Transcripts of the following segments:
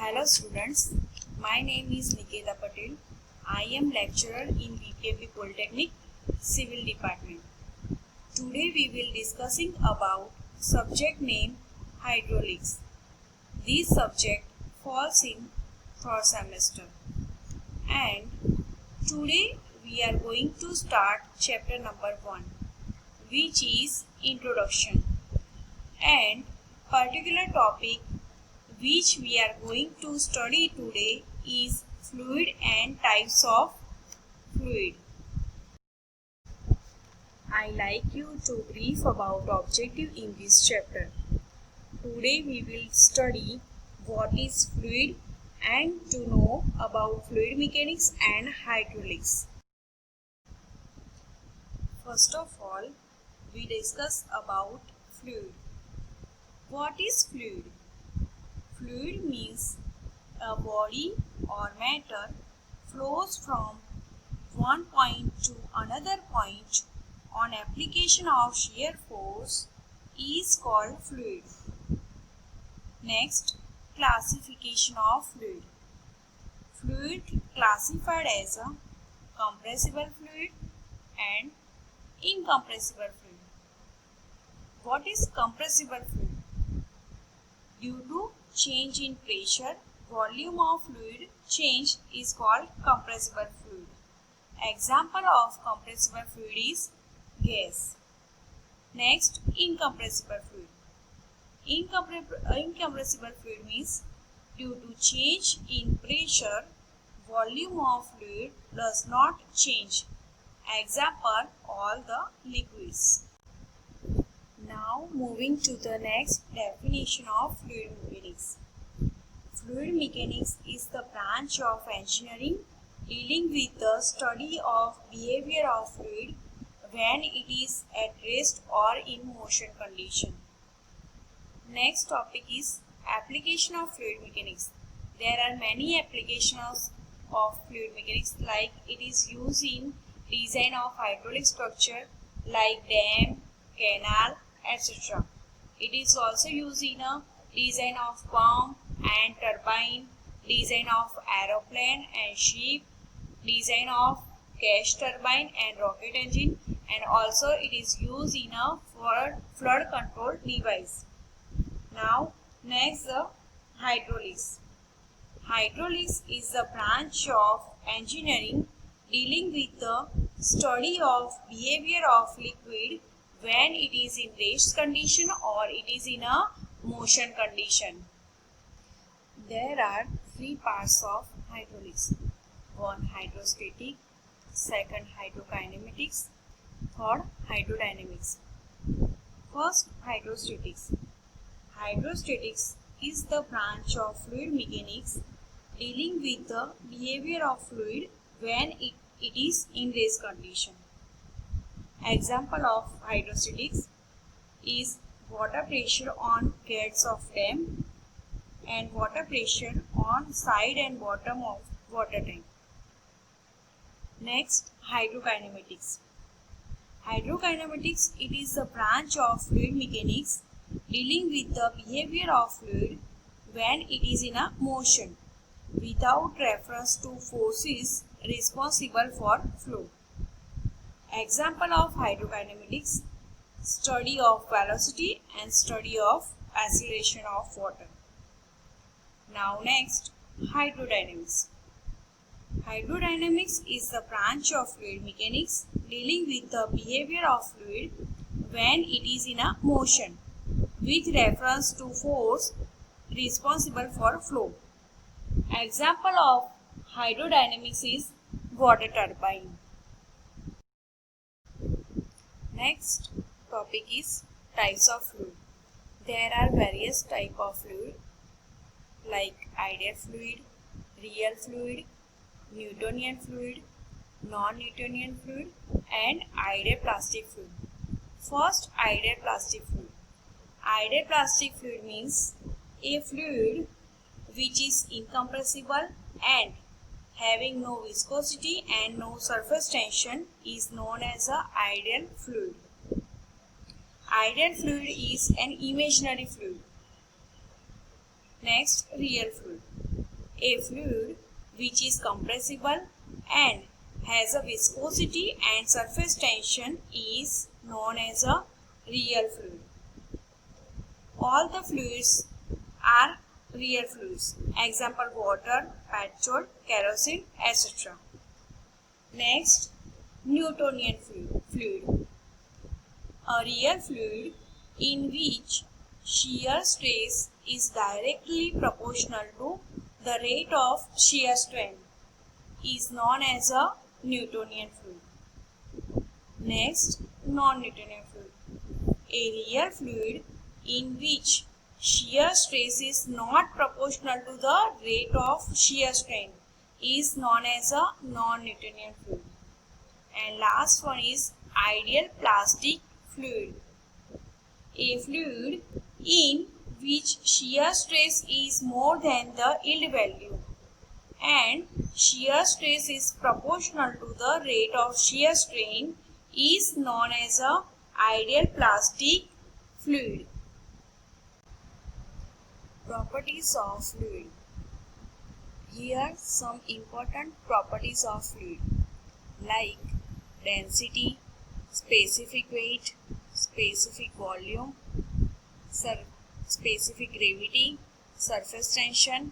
Hello students, my name is Niketa Patel. I am lecturer in BPMB Polytechnic Civil Department. Today we will discussing about subject name hydraulics. This subject falls in third semester. And today we are going to start chapter number 1, which is introduction. And particular topic which we are going to study today is fluid and types of fluid. I like you to brief about objective in this chapter. Today we will study what is fluid and to know about fluid mechanics and hydraulics. First of all, we discuss about fluid. What is fluid? Fluid means a body or matter flows from one point to another point on application of shear force is called fluid. Next, classification of fluid. Fluid classified as a compressible fluid and incompressible fluid. What is compressible fluid? Due to change in pressure, volume of fluid change is called compressible fluid. Example of compressible fluid is gas. Next, incompressible fluid. Incompressible fluid means due to change in pressure, volume of fluid does not change. Example, all the liquids. Now moving to the next definition of fluid mechanics. Fluid mechanics is the branch of engineering dealing with the study of behavior of fluid when it is at rest or in motion condition. Next topic is application of fluid mechanics. There are many applications of fluid mechanics, like it is used in design of hydraulic structure like dam, canal, etc. It is also used in a design of pump and turbine, design of aeroplane and ship, design of gas turbine and rocket engine, and also it is used in a flood control device. Now next, the hydraulics. Hydraulics is the branch of engineering dealing with the study of behavior of liquid when it is in rest condition or it is in a motion condition. There are three parts of hydraulics. One, hydrostatic, second, hydrokinematics, third, hydrodynamics. First, hydrostatics. Hydrostatics is the branch of fluid mechanics dealing with the behavior of fluid when it is in rest condition. Example of hydrostatics is water pressure on gates of dam and water pressure on side and bottom of water tank. Next, hydrokinematics. Hydrokinematics, it is a branch of fluid mechanics dealing with the behavior of fluid when it is in a motion without reference to forces responsible for flow. Example of hydrokinematics, study of velocity and study of acceleration of water. Now next, hydrodynamics. Hydrodynamics is the branch of fluid mechanics dealing with the behavior of fluid when it is in a motion with reference to force responsible for flow. Example of hydrodynamics is water turbine. Next topic is types of fluid. There are various types of fluid like ideal fluid, real fluid, Newtonian fluid, non-Newtonian fluid, and ideal plastic fluid. First, ideal plastic fluid. Ideal plastic fluid means a fluid which is incompressible and having no viscosity and no surface tension is known as an ideal fluid. Ideal fluid is an imaginary fluid. Next, real fluid. A fluid which is compressible and has a viscosity and surface tension is known as a real fluid. All the fluids are real fluids. Example: water, petrol, kerosene, etc. Next, Newtonian fluid. A real fluid in which shear stress is directly proportional to the rate of shear strain is known as a Newtonian fluid. Next, non-Newtonian fluid. A real fluid in which shear stress is not proportional to the rate of shear strain is known as a non-Newtonian fluid. And last one is ideal plastic fluid. A fluid in which shear stress is more than the yield value and shear stress is proportional to the rate of shear strain is known as a ideal plastic fluid. Properties of fluid. Here some important properties of fluid like density, specific weight, specific volume, specific gravity, surface tension,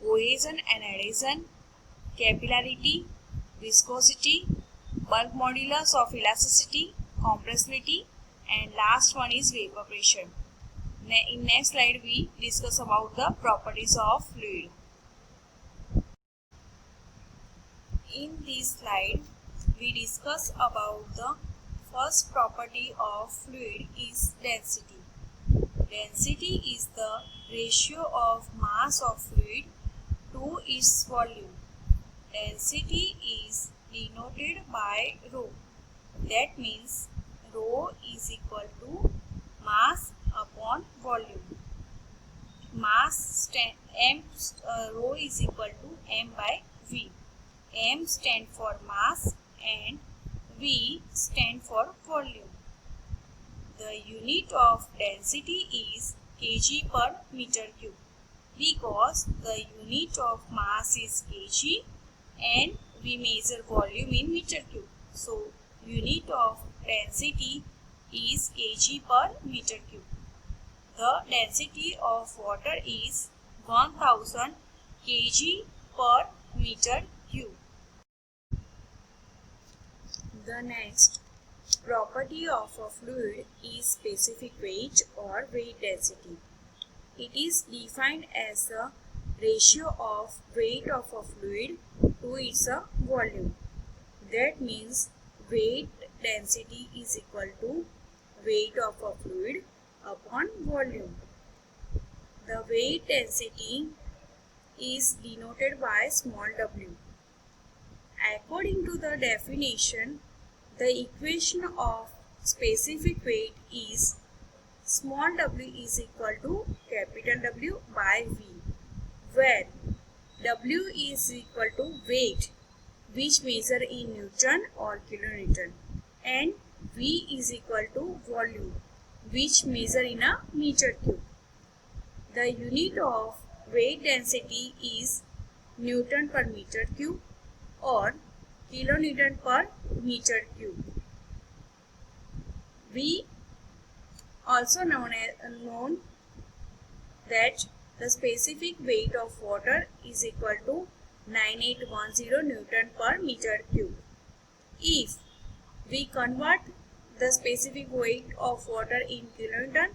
cohesion and adhesion, capillarity, viscosity, bulk modulus of elasticity, compressibility, and last one is vapor pressure. In next slide we discuss about the properties of fluid. In this slide we discuss about the first property of fluid is density. Density is the ratio of mass of fluid to its volume. Density is denoted by rho. That means rho is equal to mass upon volume. Rho is equal to m by v. M stand for mass and v stand for volume. The unit of density is kg per meter cube because the unit of mass is kg and we measure volume in meter cube. So unit of density is kg per meter cube. The density of water is 1000 kg per meter cube. The next property of a fluid is specific weight or weight density. It is defined as the ratio of weight of a fluid to its volume. That means weight density is equal to weight of a fluid upon volume. The weight density is denoted by small w. According to the definition, the equation of specific weight is small w is equal to capital W by V, where W is equal to weight which measure in Newton or kilonewton and V is equal to volume which measure in a meter cube. The unit of weight density is Newton per meter cube or kilonewton per meter cube. We also known that the specific weight of water is equal to 9810 Newton per meter cube. If we convert the specific weight of water in kilonewton,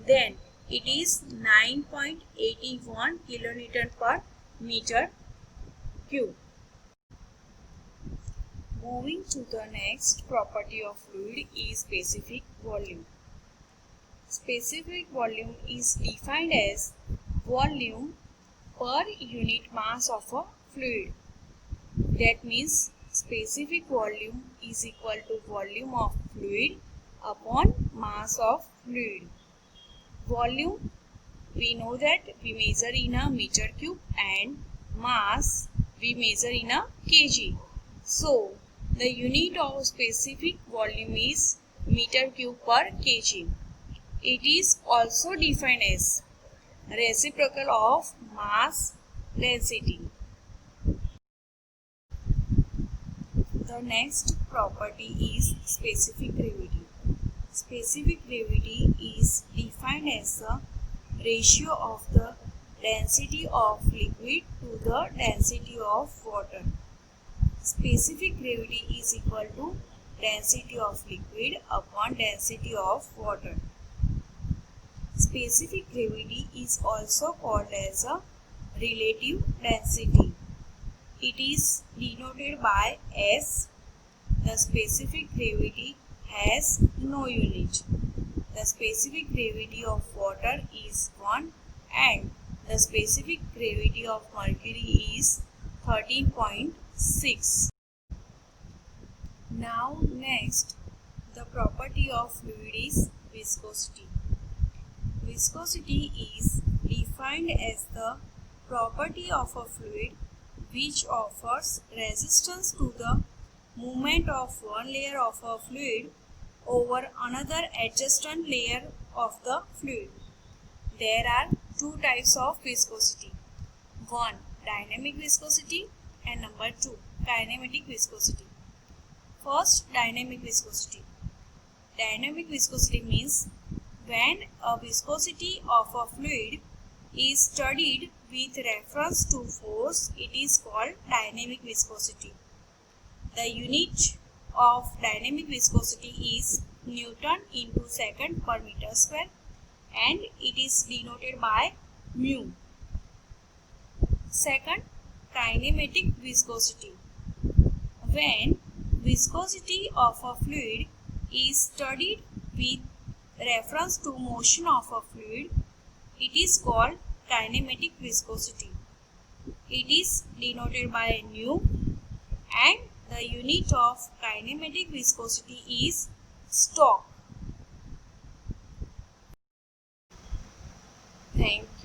then it is 9.81 kilonewton per meter cube. Moving to the next property of fluid is specific volume. Specific volume is defined as volume per unit mass of a fluid. That means specific volume is equal to volume of fluid upon mass of fluid. Volume, we know that we measure in a meter cube and mass we measure in a kg. So the unit of specific volume is meter cube per kg. It is also defined as reciprocal of mass density. The next property is specific gravity. Specific gravity is defined as the ratio of the density of liquid to the density of water. Specific gravity is equal to density of liquid upon density of water. Specific gravity is also called as a relative density. It is denoted by S. The specific gravity has no unit. The specific gravity of water is 1 and the specific gravity of mercury is 13.6. Now next, the property of fluid is viscosity. Viscosity is defined as the property of a fluid which offers resistance to the movement of one layer of a fluid over another adjacent layer of the fluid. There are two types of viscosity. One, dynamic viscosity, and number two, kinematic viscosity. First, dynamic viscosity. Dynamic viscosity means when a viscosity of a fluid is studied with reference to force, it is called dynamic viscosity. The unit of dynamic viscosity is Newton into second per meter square and it is denoted by mu. Second, kinematic viscosity. When viscosity of a fluid is studied with reference to motion of a fluid, it is called kinematic viscosity. It is denoted by nu and the unit of kinematic viscosity is Stoke. Thank you.